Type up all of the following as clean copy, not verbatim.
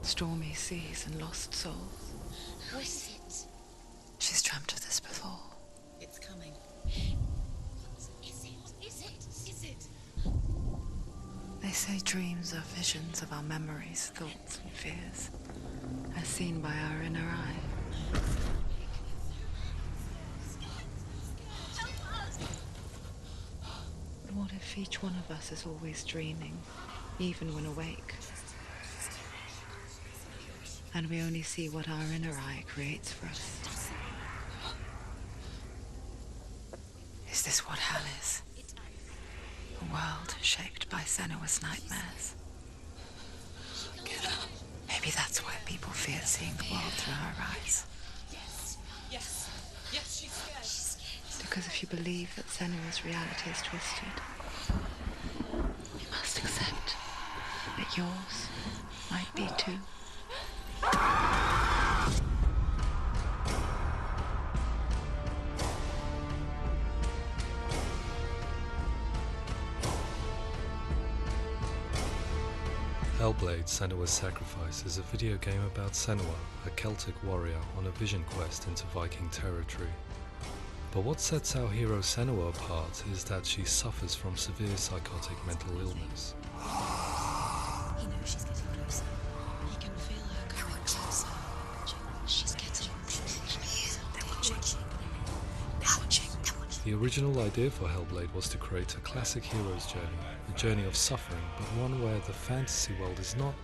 Stormy seas and lost souls. Who is it? She's dreamt of this before. It's coming. Is it? They say dreams are visions of our memories, thoughts and fears, as seen by our inner eye. But what if each one of us is always dreaming, even when awake? And we only see what our inner eye creates for us. Is this what hell is? A world shaped by Senua's nightmares. Maybe that's why people fear seeing the world through her eyes. Yes, she's scared. Because if you believe that Senua's reality is twisted, you must accept that yours might be too. HellBlade: Senua's Sacrifice is a video game about Senua, a Celtic warrior on a vision quest into Viking territory. But what sets our hero Senua apart is that she suffers from severe psychotic mental illness. He knows she's getting closer. He can feel her coming closer. She's getting closer. They're watching. The original idea for HellBlade was to create a classic hero's journey, a journey of suffering, but one where the fantasy world is not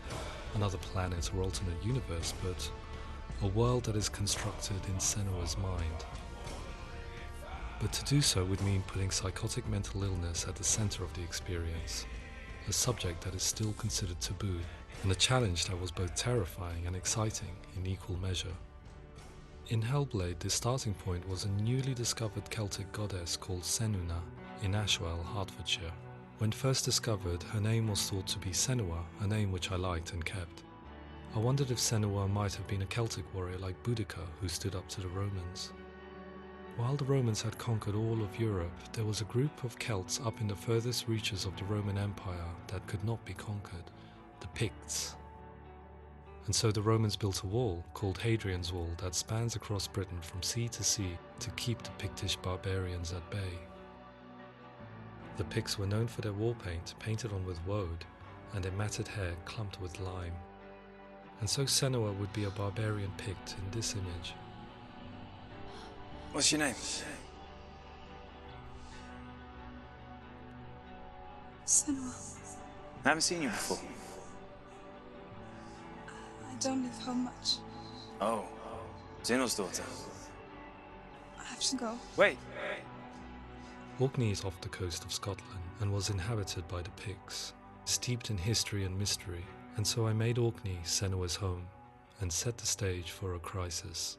another planet or alternate universe, but a world that is constructed in Senua's mind. But to do so would mean putting psychotic mental illness at the center of the experience, a subject that is still considered taboo, and a challenge that was both terrifying and exciting in equal measure. In HellBlade, the starting point was a newly discovered Celtic goddess called Senua in Ashwell, Hertfordshire. When first discovered, her name was thought to be Senua, a name which I liked and kept. I wondered if Senua might have been a Celtic warrior like Boudica who stood up to the Romans. While the Romans had conquered all of Europe, there was a group of Celts up in the furthest reaches of the Roman Empire that could not be conquered, the Picts. And so the Romans built a wall, called Hadrian's Wall, that spans across Britain from sea to sea to keep the Pictish barbarians at bay. The Picts were known for their war paint, painted on with woad, and their matted hair clumped with lime. And so Senua would be a barbarian Pict in this image. What's your name? Senua. I haven't seen you before. I don't live home much. Oh, Zenua's daughter. I have to go. Wait. Orkney is off the coast of Scotland and was inhabited by the Picts, steeped in history and mystery, and so I made Orkney Senua's home and set the stage for a crisis.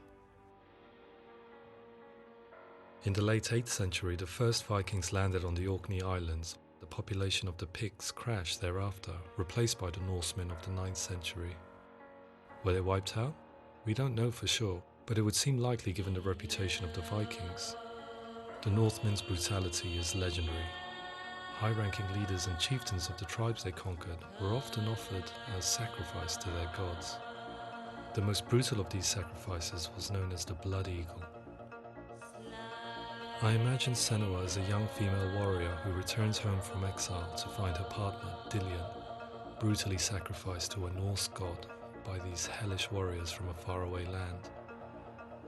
In the late 8th century, the first Vikings landed on the Orkney Islands. The population of the Picts crashed thereafter, replaced by the Norsemen of the 9th century. Were they wiped out? We don't know for sure, but it would seem likely given the reputation of the Vikings. The Northmen's brutality is legendary. High-ranking leaders and chieftains of the tribes they conquered were often offered as sacrifice to their gods. The most brutal of these sacrifices was known as the Blood Eagle. I imagine Senua as a young female warrior who returns home from exile to find her partner, Dillion, brutally sacrificed to a Norse god by these hellish warriors from a faraway land.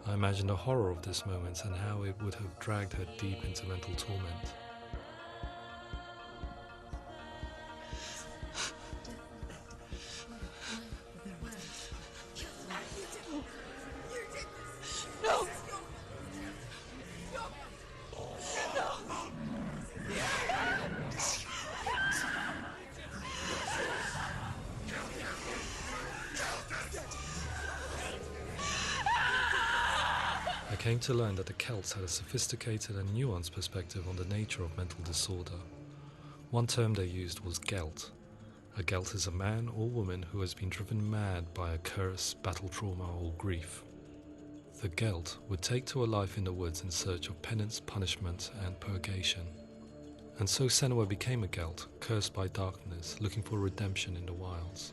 I imagine the horror of this moment and how it would have dragged her deep into mental torment. No! I came to learn that the Celts had a sophisticated and nuanced perspective on the nature of mental disorder. One term they used was Gelt. A Gelt is a man or woman who has been driven mad by a curse, battle trauma, or grief. The Gelt would take to a life in the woods in search of penance, punishment, and purgation. And so Senua became a Gelt, cursed by darkness, looking for redemption in the wilds.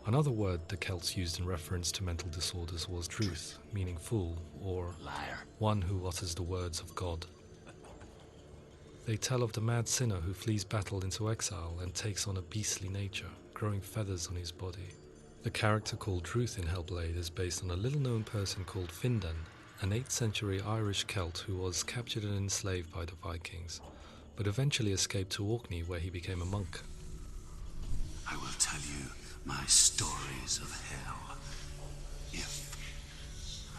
Another word the Celts used in reference to mental disorders was druth, meaning fool, or Liar. one who utters the words of God. They tell of the mad sinner who flees battle into exile and takes on a beastly nature, growing feathers on his body. The character called Druth in HellBlade is based on a little-known person called Findan, an 8th century Irish Celt who was captured and enslaved by the Vikings, but eventually escaped to Orkney where he became a monk. I will tell you my stories of hell, if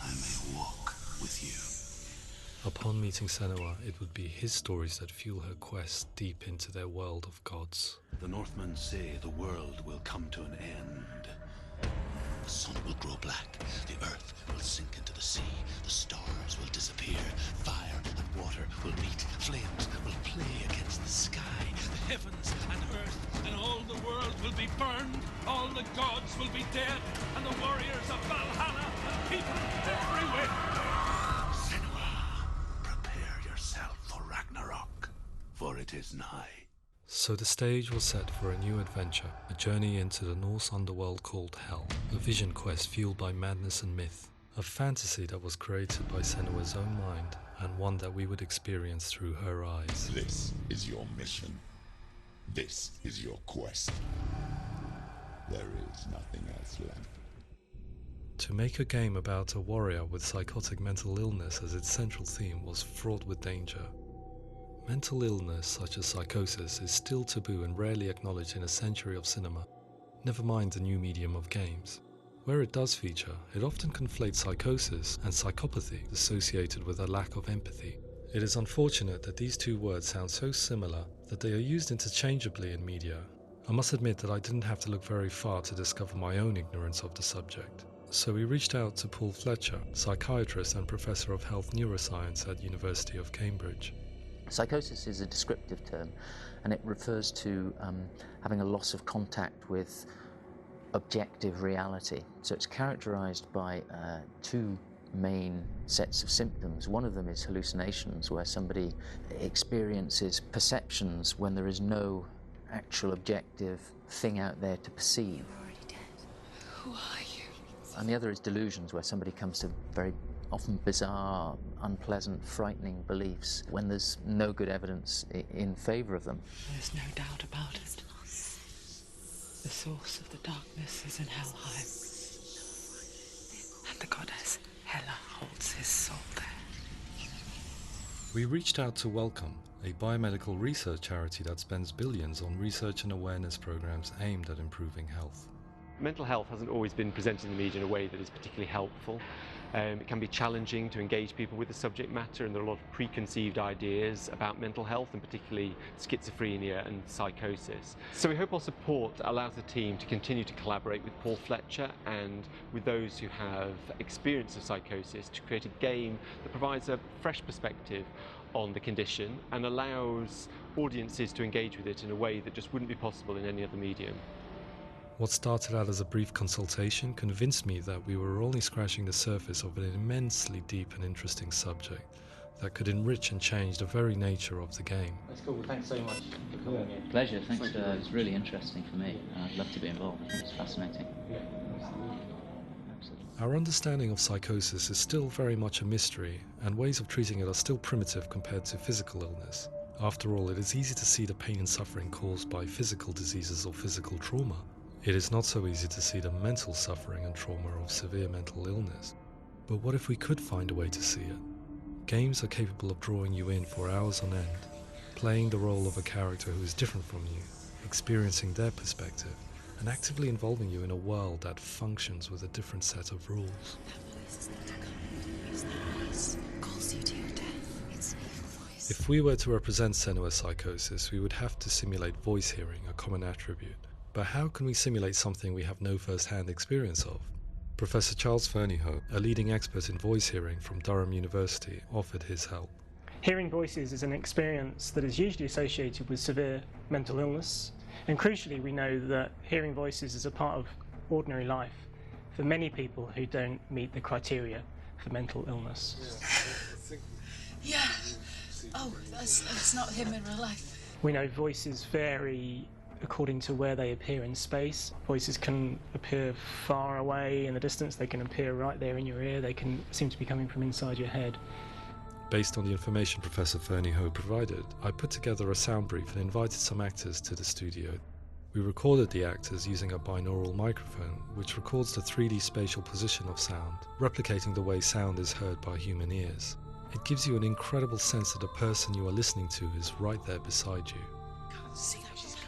I may walk with you. Upon meeting Senua, it would be his stories that fuel her quest deep into their world of gods. The Northmen say the world will come to an end. The sun will grow black, the earth will sink into the sea, the stars will disappear, fire and water will meet, flames will play against the sky, the heavens and earth and all the world will be burned, all the gods will be dead, and the warriors of Valhalla and people everywhere. Senua, prepare yourself for Ragnarok, for it is nigh. So the stage was set for a new adventure, a journey into the Norse underworld called Hell, a vision quest fueled by madness and myth, a fantasy that was created by Senua's own mind, and one that we would experience through her eyes. This is your mission. This is your quest. There is nothing else left. To make a game about a warrior with psychotic mental illness as its central theme was fraught with danger. Mental illness such as psychosis is still taboo and rarely acknowledged in a century of cinema, never mind the new medium of games. Where it does feature, it often conflates psychosis and psychopathy associated with a lack of empathy. It is unfortunate that these two words sound so similar that they are used interchangeably in media. I must admit that I didn't have to look very far to discover my own ignorance of the subject. So we reached out to Paul Fletcher, psychiatrist and professor of health neuroscience at University of Cambridge. Psychosis is a descriptive term, and it refers to having a loss of contact with objective reality. So it's characterized by two main sets of symptoms. One of them is hallucinations, where somebody experiences perceptions when there is no actual objective thing out there to perceive. You're already dead. Who are you? And the other is delusions, where somebody comes to very often bizarre, unpleasant, frightening beliefs when there's no good evidence in favour of them. There's no doubt about it. The source of the darkness is in Helheim. And the goddess Hela holds his soul there. We reached out to Welcome, a biomedical research charity that spends billions on research and awareness programs aimed at improving health. Mental health hasn't always been presented in the media in a way that is particularly helpful. It can be challenging to engage people with the subject matter, and there are a lot of preconceived ideas about mental health, and particularly schizophrenia and psychosis. So we hope our support allows the team to continue to collaborate with Paul Fletcher and with those who have experience of psychosis to create a game that provides a fresh perspective on the condition and allows audiences to engage with it in a way that just wouldn't be possible in any other medium. What started out as a brief consultation convinced me that we were only scratching the surface of an immensely deep and interesting subject that could enrich and change the very nature of the game. That's cool. Thanks so much for coming in. Pleasure. Thanks. It's really interesting for me. I'd love to be involved. It's fascinating. Yeah, absolutely. Our understanding of psychosis is still very much a mystery, and ways of treating it are still primitive compared to physical illness. After all, it is easy to see the pain and suffering caused by physical diseases or physical trauma. It is not so easy to see the mental suffering and trauma of severe mental illness. But what if we could find a way to see it? Games are capable of drawing you in for hours on end, playing the role of a character who is different from you, experiencing their perspective, and actively involving you in a world that functions with a different set of rules. That voice is not a kind. It's that voice calls you to your death. It's an evil voice. If we were to represent Senua's psychosis, we would have to simulate voice hearing, a common attribute. But how can we simulate something we have no first-hand experience of? Professor Charles Fernyhough, a leading expert in voice hearing from Durham University, offered his help. Hearing voices is an experience that is usually associated with severe mental illness, and crucially we know that hearing voices is a part of ordinary life for many people who don't meet the criteria for mental illness. Yeah. Oh, that's not him in real life. We know voices vary according to where they appear in space. Voices can appear far away in the distance, they can appear right there in your ear, they can seem to be coming from inside your head. Based on the information Professor Fernie Ho provided, I put together a sound brief and invited some actors to the studio. We recorded the actors using a binaural microphone, which records the 3D spatial position of sound, replicating the way sound is heard by human ears. It gives you an incredible sense that the person you are listening to is right there beside you. Can't see how she's going.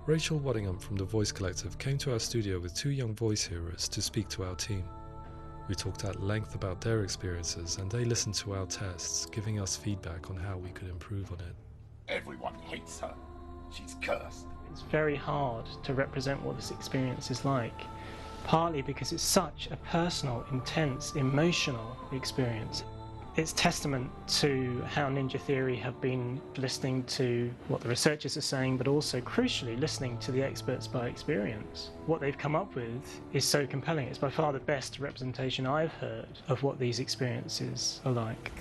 Rachel Waddingham from the Voice Collective came to our studio with 2 young voice hearers to speak to our team. We talked at length about their experiences and they listened to our tests, giving us feedback on how we could improve on it. Everyone hates her. She's cursed. It's very hard to represent what this experience is like, partly because it's such a personal, intense, emotional experience. It's testament to how Ninja Theory have been listening to what the researchers are saying, but also, crucially, listening to the experts by experience. What they've come up with is so compelling. It's by far the best representation I've heard of what these experiences are like.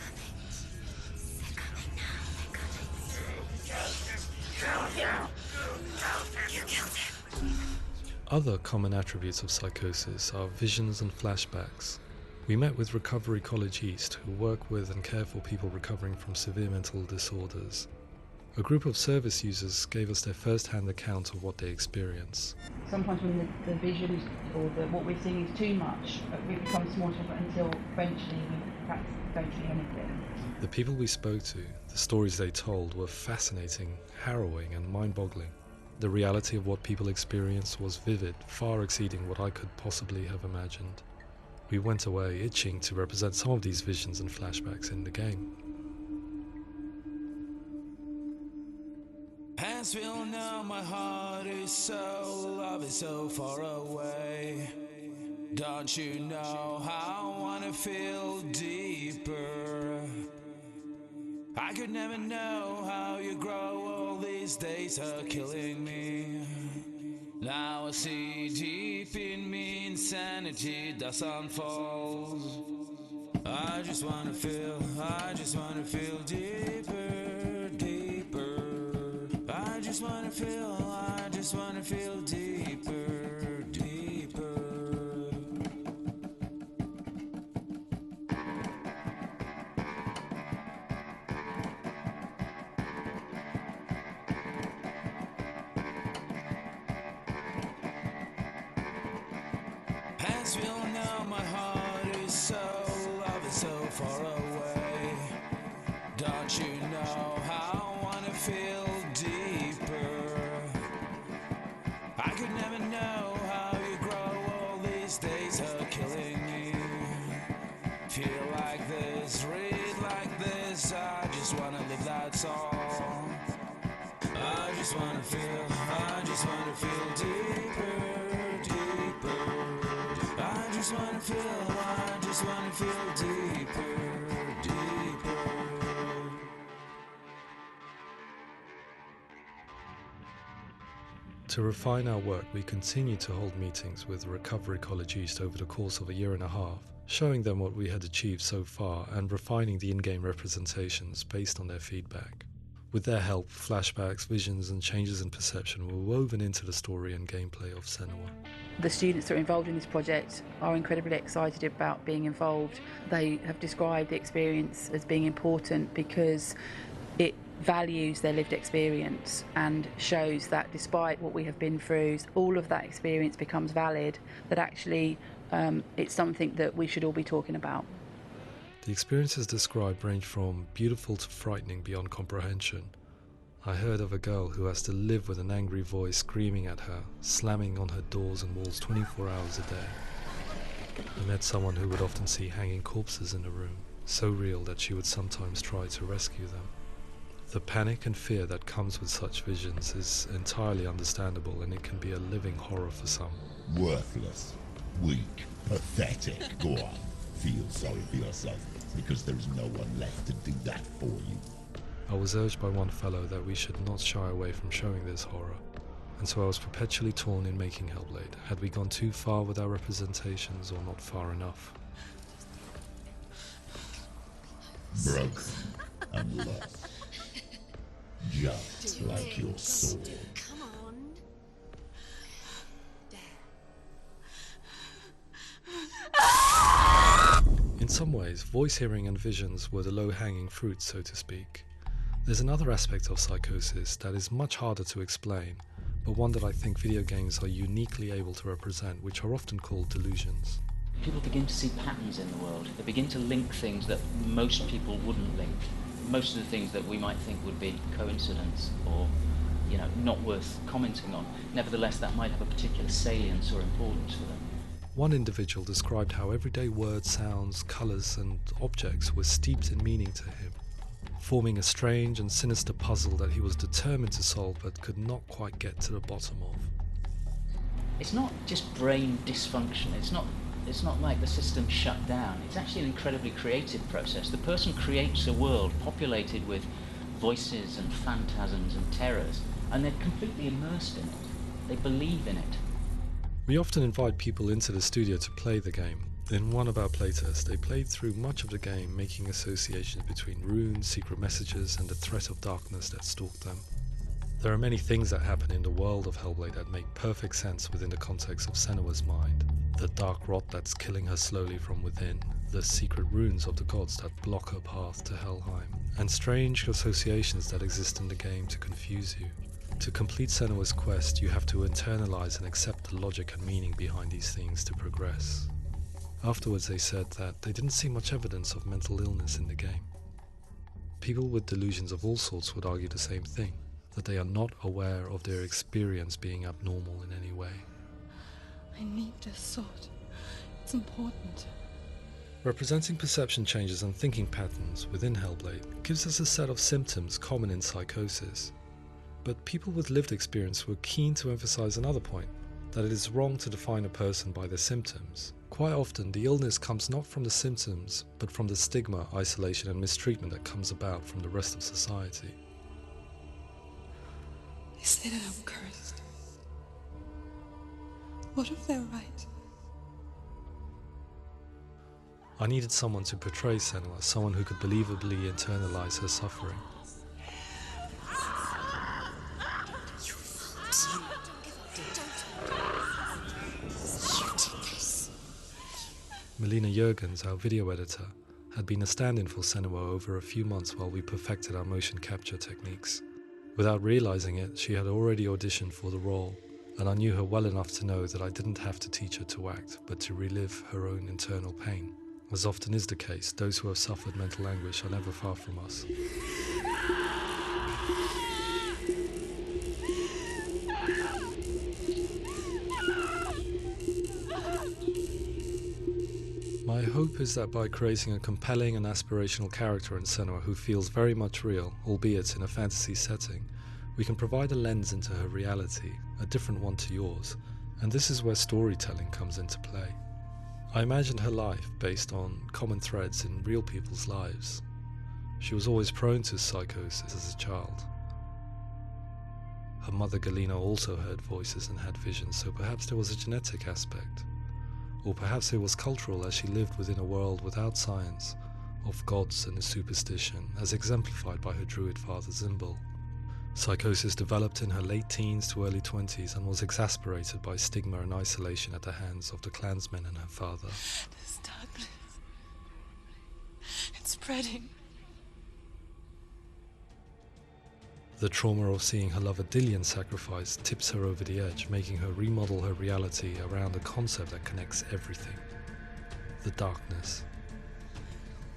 Other common attributes of psychosis are visions and flashbacks. We met with Recovery College East, who work with and care for people recovering from severe mental disorders. A group of service users gave us their first-hand account of what they experience. Sometimes when the visions or what we're seeing is too much, it becomes more difficult until eventually we perhaps don't see anything. The people we spoke to, the stories they told, were fascinating, harrowing and mind-boggling. The reality of what people experienced was vivid, far exceeding what I could possibly have imagined. We went away itching to represent some of these visions and flashbacks in the game. As we all know, my heart is so, love is so far away. Don't you know how I wanna feel deeper? I could never know how you grow, all these days are killing me. Now I see deep in me insanity does unfold. I just wanna feel deeper, deeper. I just wanna feel deeper, deeper. As we all know, my heart is so, love is so far away. Don't you know how I wanna feel deeper? I could never know how you grow, all these days are killing me. Feel like this, read like this, I just wanna live, that's all. I just wanna feel deeper, deeper. I just wanna feel deeper, deeper. To refine our work, we continue to hold meetings with Recovery College East over the course of a year and a half, showing them what we had achieved so far and refining the in-game representations based on their feedback. With their help, flashbacks, visions and changes in perception were woven into the story and gameplay of Senua. The students that are involved in this project are incredibly excited about being involved. They have described the experience as being important because it values their lived experience and shows that despite what we have been through, all of that experience becomes valid, that actually it's something that we should all be talking about. The experiences described range from beautiful to frightening beyond comprehension. I heard of a girl who has to live with an angry voice screaming at her, slamming on her doors and walls 24 hours a day. I met someone who would often see hanging corpses in a room, so real that she would sometimes try to rescue them. The panic and fear that comes with such visions is entirely understandable, and it can be a living horror for some. Worthless, weak, pathetic. Go on, feel sorry for yourself, because there is no one left to do that for you. I was urged by one fellow that we should not shy away from showing this horror, and so I was perpetually torn in making HellBlade. Had we gone too far with our representations or not far enough? broken and lost. Just like your soul. Come on. In some ways, voice hearing and visions were the low-hanging fruit, so to speak. There's another aspect of psychosis that is much harder to explain, but one that I think video games are uniquely able to represent, which are often called delusions. People begin to see patterns in the world. They begin to link things that most people wouldn't link. Most of the things that we might think would be coincidence or, not worth commenting on. Nevertheless, that might have a particular salience or importance for them. One individual described how everyday words, sounds, colours and objects were steeped in meaning to him, forming a strange and sinister puzzle that he was determined to solve but could not quite get to the bottom of. It's not just brain dysfunction. It's not like the system shut down. It's actually an incredibly creative process. The person creates a world populated with voices and phantasms and terrors, and they're completely immersed in it. They believe in it. We often invite people into the studio to play the game. In one of our playtests, they played through much of the game, making associations between runes, secret messages, and the threat of darkness that stalked them. There are many things that happen in the world of HellBlade that make perfect sense within the context of Senua's mind. The dark rot that's killing her slowly from within, the secret runes of the gods that block her path to Helheim, and strange associations that exist in the game to confuse you. To complete Senua's quest, you have to internalize and accept the logic and meaning behind these things to progress. Afterwards they said that they didn't see much evidence of mental illness in the game. People with delusions of all sorts would argue the same thing, that they are not aware of their experience being abnormal in any way. I need this sword. It's important. Representing perception changes and thinking patterns within HellBlade gives us a set of symptoms common in psychosis. But people with lived experience were keen to emphasize another point, that it is wrong to define a person by their symptoms. Quite often, the illness comes not from the symptoms, but from the stigma, isolation and mistreatment that comes about from the rest of society. They say that I'm cursed. What if they're right? I needed someone to portray Senua, someone who could believably internalize her suffering. Melina Juergens, our video editor, had been a stand-in for Senua over a few months while we perfected our motion capture techniques. Without realizing it, she had already auditioned for the role, and I knew her well enough to know that I didn't have to teach her to act, but to relive her own internal pain. As often is the case, those who have suffered mental anguish are never far from us. My hope is that by creating a compelling and aspirational character in Senua who feels very much real, albeit in a fantasy setting, we can provide a lens into her reality, a different one to yours, and this is where storytelling comes into play. I imagined her life based on common threads in real people's lives. She was always prone to psychosis as a child. Her mother Galina also heard voices and had visions, so perhaps there was a genetic aspect. Or perhaps it was cultural, as she lived within a world without science, of gods and superstition, as exemplified by her druid father Zimbal. Psychosis developed in her late teens to early 20s and was exasperated by stigma and isolation at the hands of the clansmen and her father. This darkness. It's spreading. The trauma of seeing her lover Dillian sacrificed tips her over the edge, making her remodel her reality around a concept that connects everything: the darkness.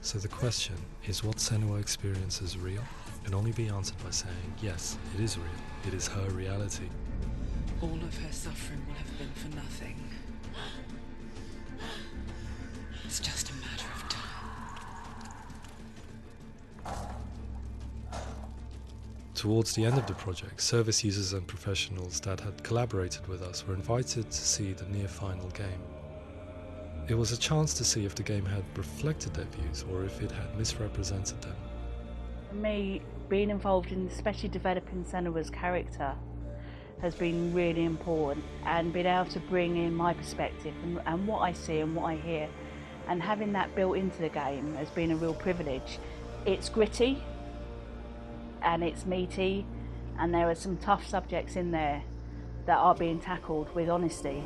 So the question, is what Senua experiences real? Can only be answered by saying, yes, it is real. It is her reality. All of her suffering will have been for nothing. It's just a matter of time. Towards the end of the project, service users and professionals that had collaborated with us were invited to see the near-final game. It was a chance to see if the game had reflected their views or if it had misrepresented them. For me, being involved in especially developing Senua's character has been really important, and being able to bring in my perspective and what I see and what I hear, and having that built into the game has been a real privilege. It's gritty and it's meaty, and there are some tough subjects in there that are being tackled with honesty.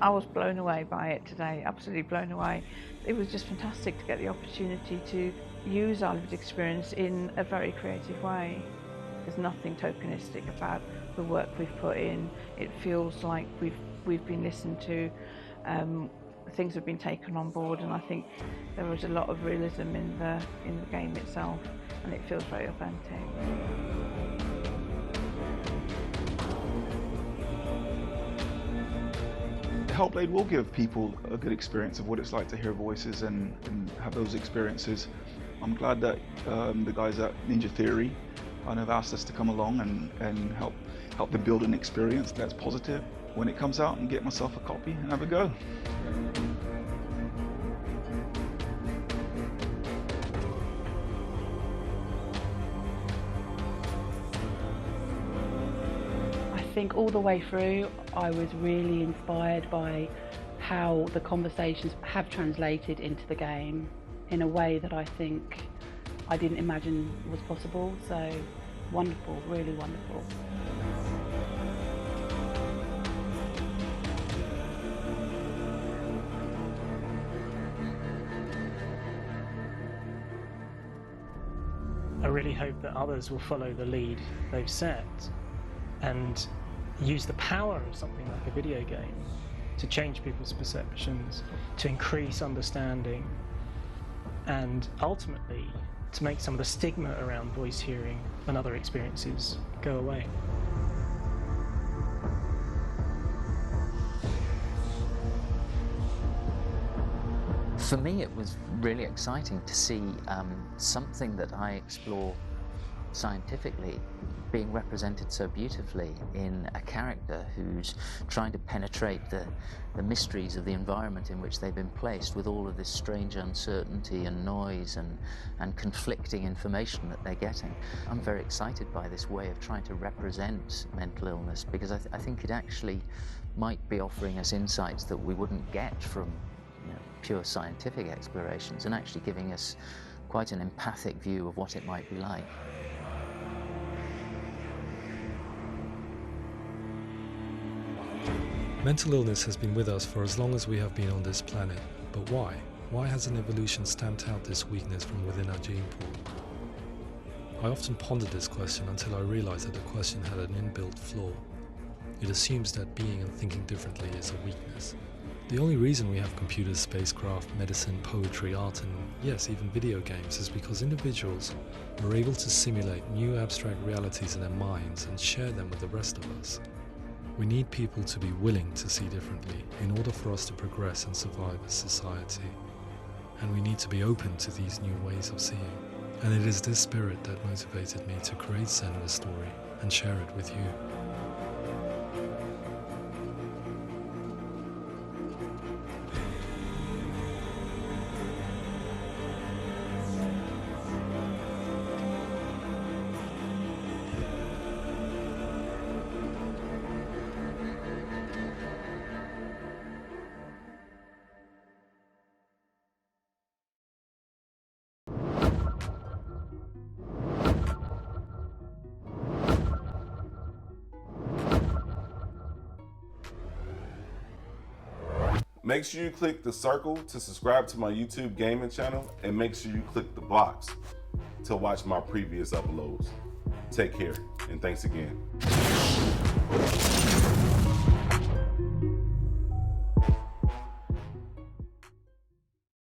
I was blown away by it today, absolutely blown away. It was just fantastic to get the opportunity to use our lived experience in a very creative way. There's nothing tokenistic about the work we've put in. It feels like we've been listened to, things have been taken on board, and I think there was a lot of realism in the game itself, and it feels very authentic. HellBlade will give people a good experience of what it's like to hear voices and have those experiences. I'm glad that the guys at Ninja Theory kind of asked us to come along and help them build an experience that's positive when it comes out, and get myself a copy and have a go. I think all the way through I was really inspired by how the conversations have translated into the game in a way that I think I didn't imagine was possible. So wonderful, really wonderful. I really hope that others will follow the lead they've set and use the power of something like a video game to change people's perceptions, to increase understanding, and ultimately to make some of the stigma around voice hearing and other experiences go away. For me, it was really exciting to see something that I explore scientifically being represented so beautifully in a character who's trying to penetrate the mysteries of the environment in which they've been placed, with all of this strange uncertainty and noise and conflicting information that they're getting. I'm very excited by this way of trying to represent mental illness, because I think it actually might be offering us insights that we wouldn't get from pure scientific explorations, and actually giving us quite an empathic view of what it might be like. Mental illness has been with us for as long as we have been on this planet, but why? Why hasn't evolution stamped out this weakness from within our gene pool? I often pondered this question until I realized that the question had an inbuilt flaw. It assumes that being and thinking differently is a weakness. The only reason we have computers, spacecraft, medicine, poetry, art, and yes, even video games is because individuals are able to simulate new abstract realities in their minds and share them with the rest of us. We need people to be willing to see differently in order for us to progress and survive as society. And we need to be open to these new ways of seeing. And it is this spirit that motivated me to create Senua's story and share it with you. Make sure you click the circle to subscribe to my YouTube gaming channel, and make sure you click the box to watch my previous uploads. Take care, and thanks again.